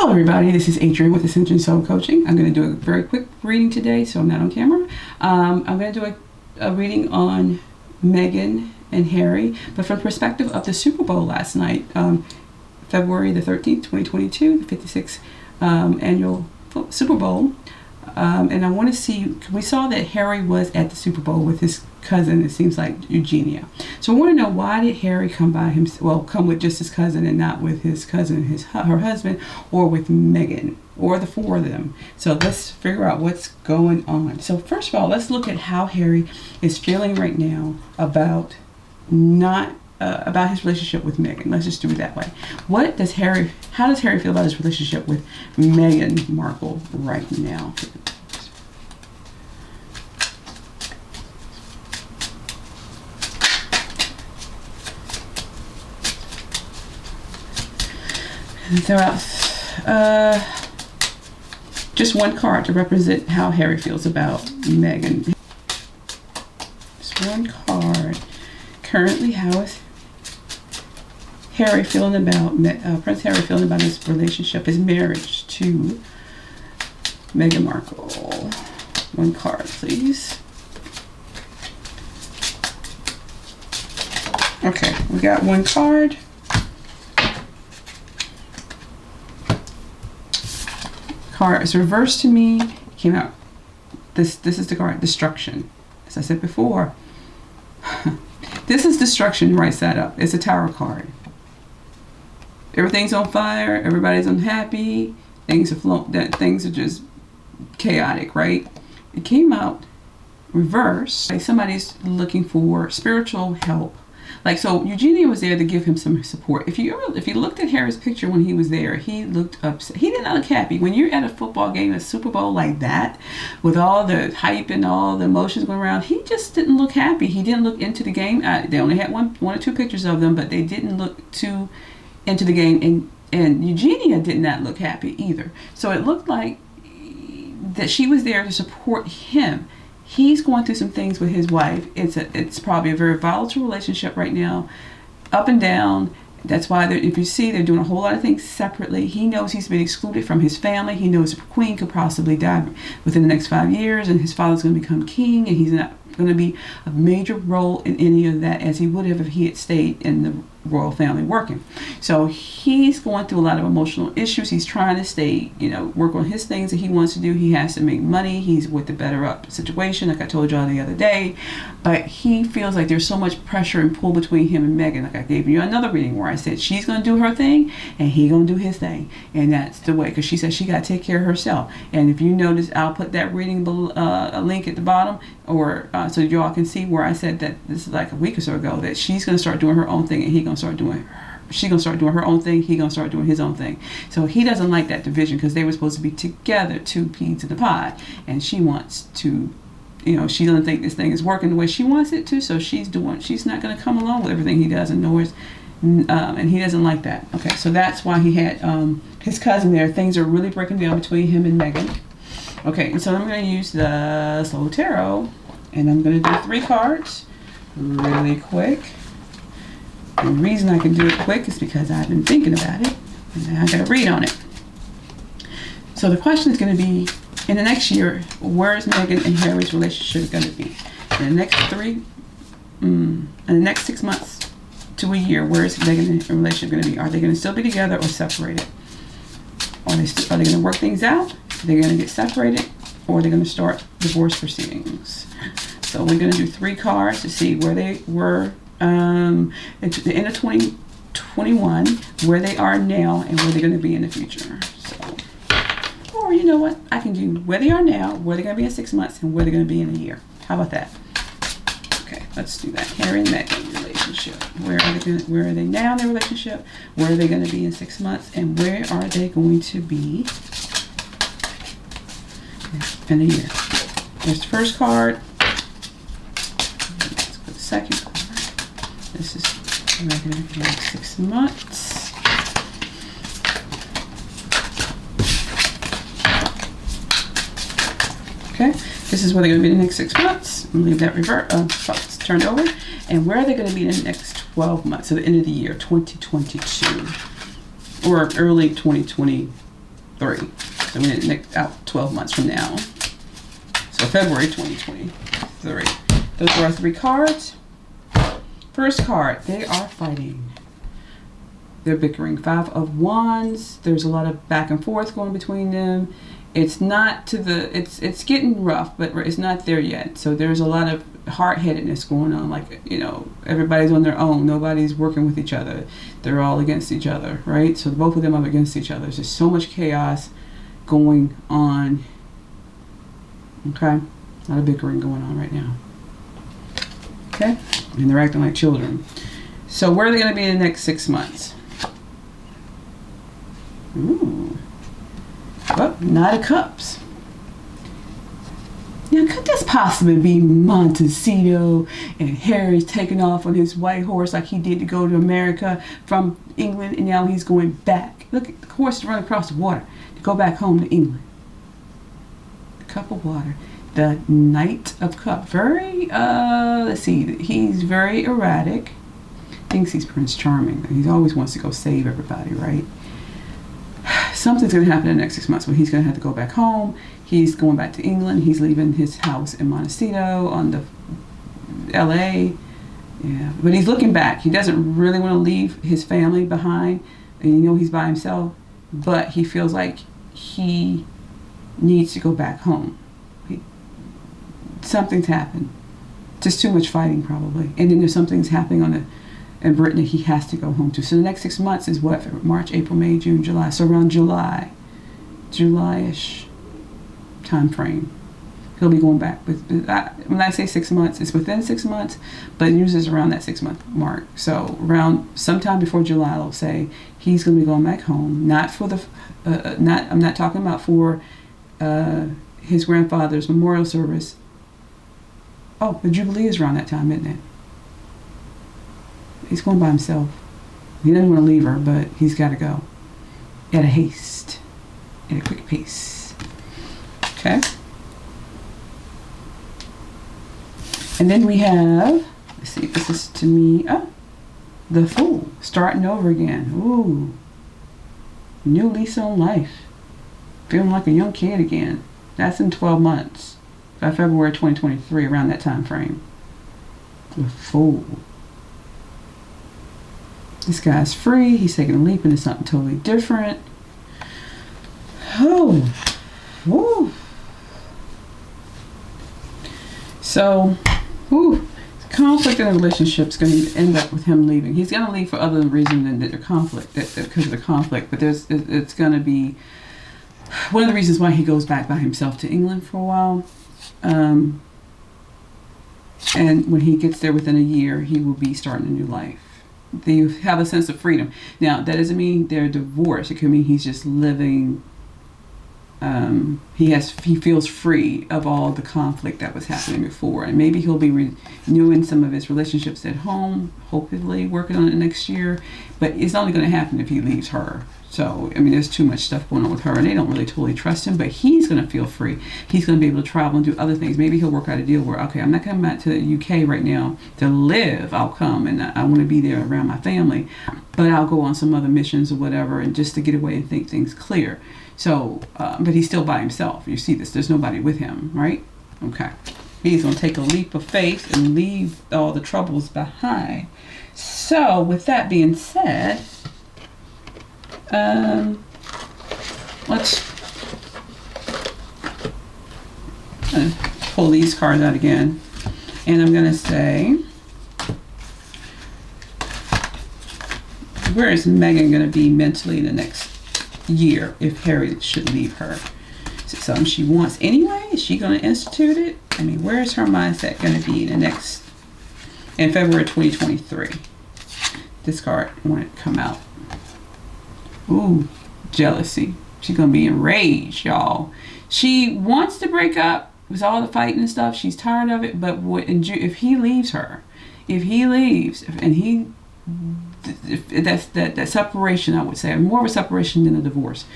Hello everybody, this is Adrienne with Ascension Soul Coaching. I'm going to do a very quick reading today, so I'm not on camera. I'm going to do a reading on Meghan and Harry, but from the perspective of the Super Bowl last night, February the 13th, 2022, the 56th annual Super Bowl. And I want to see, we saw that Harry was at the Super Bowl with his cousin, it seems like Eugenia. So I want to know, why did Harry come with just his cousin and not with his cousin, her husband, or with Meghan, or the four of them? So let's figure out what's going on. So first of all, let's look at how Harry is feeling right now about about his relationship with Meghan. Let's just do it that way. How does Harry feel about his relationship with Meghan Markle right now? And throw out just one card to represent how Harry feels about Meghan. Just one card. Currently, how is Harry feeling about Prince Harry feeling about his relationship, his marriage to Meghan Markle? One card, please. Okay, we got one card. Card is reversed to me. Came out. This is the card, destruction. As I said before, this is destruction right side up. It's a tower card. Everything's on fire. Everybody's unhappy. Things are just chaotic, right? It came out reverse. Like somebody's looking for spiritual help. Like, so Eugenia was there to give him some support. If you looked at Harry's picture when he was there, he looked upset. He did not look happy. When you're at a football game, a Super Bowl like that, with all the hype and all the emotions going around, he just didn't look happy. He didn't look into the game. They only had one or two pictures of them, but they didn't look too into the game. And Eugenia did not look happy either. So it looked like that she was there to support him. He's going through some things with his wife. It's probably a very volatile relationship right now, up and down. That's why if you see, they're doing a whole lot of things separately. He knows he's been excluded from his family. He knows the queen could possibly die within the next 5 years, and his father's going to become king, and he's not going to be a major role in any of that as he would have if he had stayed in the royal family working. So he's going through a lot of emotional issues. He's trying to stay, work on his things that he wants to do. He has to make money. He's with the better up situation, like I told y'all the other day. But he feels like there's so much pressure and pull between him and Meghan. Like I gave you another reading where I said she's going to do her thing and he's going to do his thing. And that's the way, because she said she got to take care of herself. And if you notice, I'll put that reading a link at the bottom, or so y'all can see where I said that this is like a week or so ago, that she's going to start doing her own thing and she's going to start doing her own thing, he's going to start doing his own thing. So he doesn't like that division, because they were supposed to be together, two peas in the pod, and she wants to, she doesn't think this thing is working the way she wants it to, so she's not going to come along with everything he does, and he doesn't like that. Okay, so that's why he had his cousin there. Things are really breaking down between him and Meghan. Okay, and so I'm going to use the Slow Tarot, and I'm going to do 3 cards really quick. The reason I can do it quick is because I've been thinking about it, and now I got to read on it. So the question is going to be, in the next year, where is Meghan and Harry's relationship going to be? In the next 6 months to a year, where is Meghan and her relationship going to be? Are they going to still be together or separated? Are they going to work things out? Are they going to get separated, or are they going to start divorce proceedings? So we're going to do 3 cards to see where they were at the end of 2021, where they are now, and where they're going to be in the future. So, or you know what? I can do where they are now, where they're going to be in 6 months, and where they're going to be in a year. How about that? Okay, let's do that. Harry and Meghan relationship. Where are they now in their relationship? Where are they going to be in 6 months? And where are they going to be in a year? There's the first card. Let's go to the second card. This is where they're going to be in 6 months. Okay, this is where they're going to be in the next 6 months. I'm going to leave that turned over. And where are they going to be in the next 12 months, so the end of the year, 2022, or early 2020, So we're out 12 months from now. So February 2023. Those are our 3 cards. First card, they are fighting. They're bickering. 5 of Wands. There's a lot of back and forth going between them. It's not to the, it's getting rough, but it's not there yet. So there's a lot of hard-headedness going on. Like, you know, everybody's on their own. Nobody's working with each other. They're all against each other, right? So both of them are against each other. There's just so much chaos going on. Okay? A lot of bickering going on right now. Okay? And they're acting like children. So where are they going to be in the next 6 months? Ooh. Well, Knight of Cups. Now, could this possibly be Montecito and Harry's taking off on his white horse like he did to go to America from England, and now he's going back? Look at the horse running across the water to go back home to England. A cup of water. The Knight of Cups. Very, let's see, he's very erratic. Thinks he's Prince Charming. He always wants to go save everybody, right? Something's going to happen in the next 6 months where he's going to have to go back home. He's going back to England. He's leaving his house in Montecito on the LA. Yeah, but he's looking back. He doesn't really want to leave his family behind. And you know he's by himself. But he feels like he needs to go back home. Something's happened. Just too much fighting probably. And then there's something's happening in Britain that he has to go home to. So the next 6 months is what? March, April, May, June, July. So around July-ish time frame, he'll be going back. When I say 6 months, it's within 6 months, but usually it's around that 6 month mark. So around sometime before July, I'll say he's going to be going back home. Not for the, I'm not talking about for his grandfather's memorial service. Oh, the Jubilee is around that time, isn't it? He's going by himself. He doesn't want to leave her, but he's got to go. At a haste. At a quick pace. Okay. And then we have, let's see, this is to me, the Fool. Starting over again. Ooh. New lease on life. Feeling like a young kid again. That's in 12 months. By February 2023, around that time frame. The Fool. This guy's free. He's taking a leap into something totally different. Oh. Woo. So, conflict in a relationship is going to end up with him leaving. He's going to leave for other reasons than the conflict, because of the conflict. But it's going to be one of the reasons why he goes back by himself to England for a while. And when he gets there within a year, he will be starting a new life. They have a sense of freedom. Now, that doesn't mean they're divorced. It could mean he's just living. He feels free of all the conflict that was happening before, and maybe he'll be renewing some of his relationships at home. Hopefully, working on it next year. But it's only going to happen if he leaves her. So, I mean, there's too much stuff going on with her, and they don't really totally trust him, but he's going to feel free. He's going to be able to travel and do other things. Maybe he'll work out a deal where, okay, I'm not coming back to the UK right now to live. I'll come, and I want to be there around my family, but I'll go on some other missions or whatever, and just to get away and think things clear. So, but he's still by himself. You see this. There's nobody with him, right? Okay. He's going to take a leap of faith and leave all the troubles behind. So, with that being said, let's pull these cards out again, and I'm going to say, where is Meghan going to be mentally in the next year if Harry should leave her? Is it something she wants anyway? Is she going to institute it? I mean, where is her mindset going to be in February 2023? This card wanted to come out. Ooh, jealousy. She's going to be enraged, y'all. She wants to break up with all the fighting and stuff. She's tired of it. But if he leaves her, that separation, I would say, more of a separation than a divorce.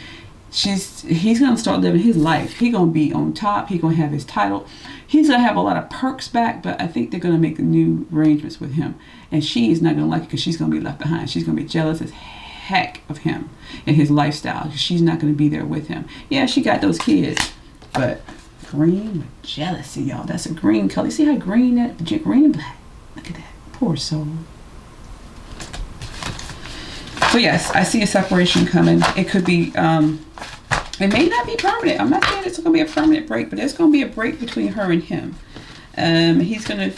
He's going to start living his life. He's going to be on top. He's going to have his title. He's going to have a lot of perks back, but I think they're going to make new arrangements with him. And she is not going to like it because she's going to be left behind. She's going to be jealous as heck of him and his lifestyle. She's not going to be there with him. Yeah, she got those kids, but green with jealousy, y'all. That's a green color. You see how green green and black? Look at that. Poor soul. So yes, I see a separation coming. It could be, it may not be permanent. I'm not saying it's going to be a permanent break, but there's going to be a break between her and him. He's going to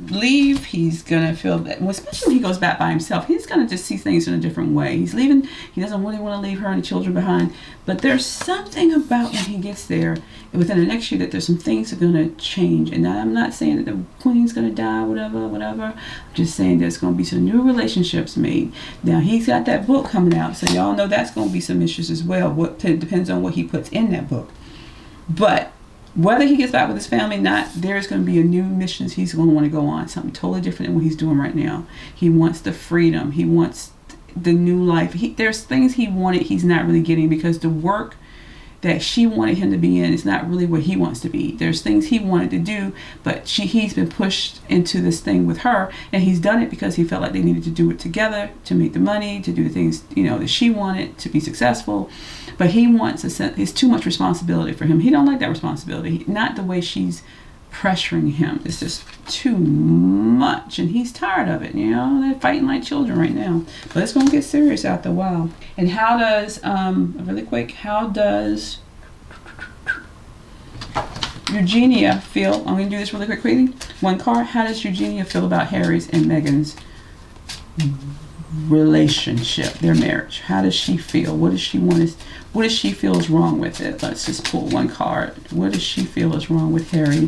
leave. He's going to feel that, well, especially when he goes back by himself, he's going to just see things in a different way. He's leaving. He doesn't really want to leave her and the children behind. But there's something about when he gets there, within the next year, that there's some things are going to change. And I'm not saying that the queen's going to die, whatever. I'm just saying there's going to be some new relationships made. Now, he's got that book coming out, so y'all know that's going to be some issues as well. Depends on what he puts in that book. But whether he gets back with his family or not, there's going to be a new mission he's going to want to go on. Something totally different than what he's doing right now. He wants the freedom. He wants the new life. There's things he wanted he's not really getting, because the work that she wanted him to be in is not really where he wants to be. There's things he wanted to do, but he's been pushed into this thing with her, and he's done it because he felt like they needed to do it together to make the money, to do the things, that she wanted to be successful. But he wants it's too much responsibility for him. He don't like that responsibility. Not the way she's pressuring him. It's just too much, and he's tired of it. They're fighting like children right now. But it's gonna get serious after a while. And how does really quick? How does Eugenia feel? I'm gonna do this really quick reading. One card. How does Eugenia feel about Harry's and Meghan's relationship, their marriage? How does she feel? What does she want? What does she feel is wrong with it? Let's just pull one card. What does she feel is wrong with Harry?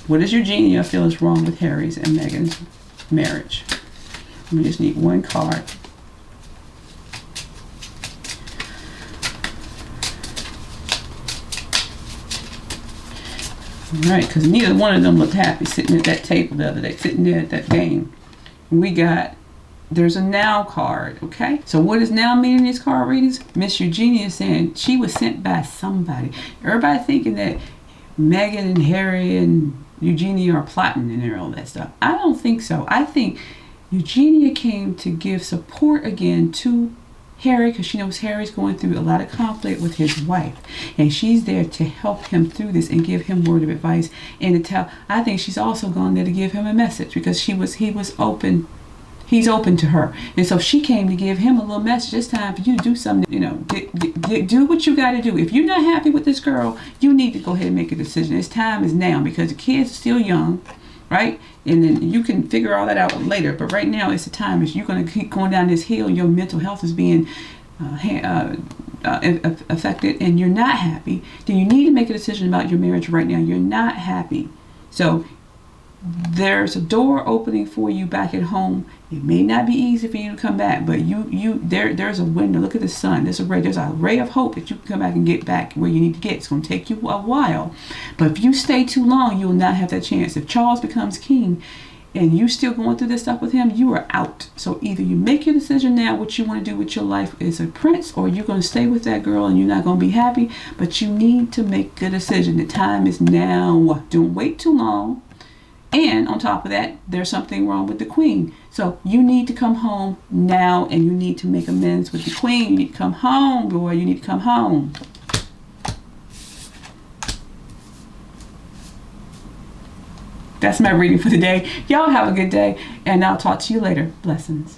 What does Eugenia feel is wrong with Harry's and Meghan's marriage? We just need one card. All right, because neither one of them looked happy sitting at that table the other day, sitting there at that game. We got, there's a now card, okay? So what does now mean in these card readings? Miss Eugenia is saying she was sent by somebody. Everybody thinking that Meghan and Harry and Eugenia are plotting and all that stuff. I don't think so. I think Eugenia came to give support again to Harry, because she knows Harry's going through a lot of conflict with his wife, and she's there to help him through this and give him word of advice and to tell. I think she's also gone there to give him a message, because he was open. He's open to her, and so she came to give him a little message. It's time for you to do something. Do what you got to do. If you're not happy with this girl, you need to go ahead and make a decision. It's time is now, because the kids are still young, right? And then you can figure all that out later. But right now, it's the time. If you're going to keep going down this hill, your mental health is being affected, and you're not happy, then you need to make a decision about your marriage right now. You're not happy, so there's a door opening for you back at home. It may not be easy for you to come back, but there's a window. Look at the sun. There's a ray of hope that you can come back and get back where you need to get. It's going to take you a while, but if you stay too long, you'll not have that chance. If Charles becomes king and you still going through this stuff with him, you are out. So either you make your decision now what you want to do with your life as a prince, or you're going to stay with that girl and you're not going to be happy. But you need to make a decision. The time is now. Don't wait too long. And on top of that, there's something wrong with the queen. So you need to come home now, and you need to make amends with the queen. You need to come home, boy. You need to come home. That's my reading for the day. Y'all have a good day, and I'll talk to you later. Blessings.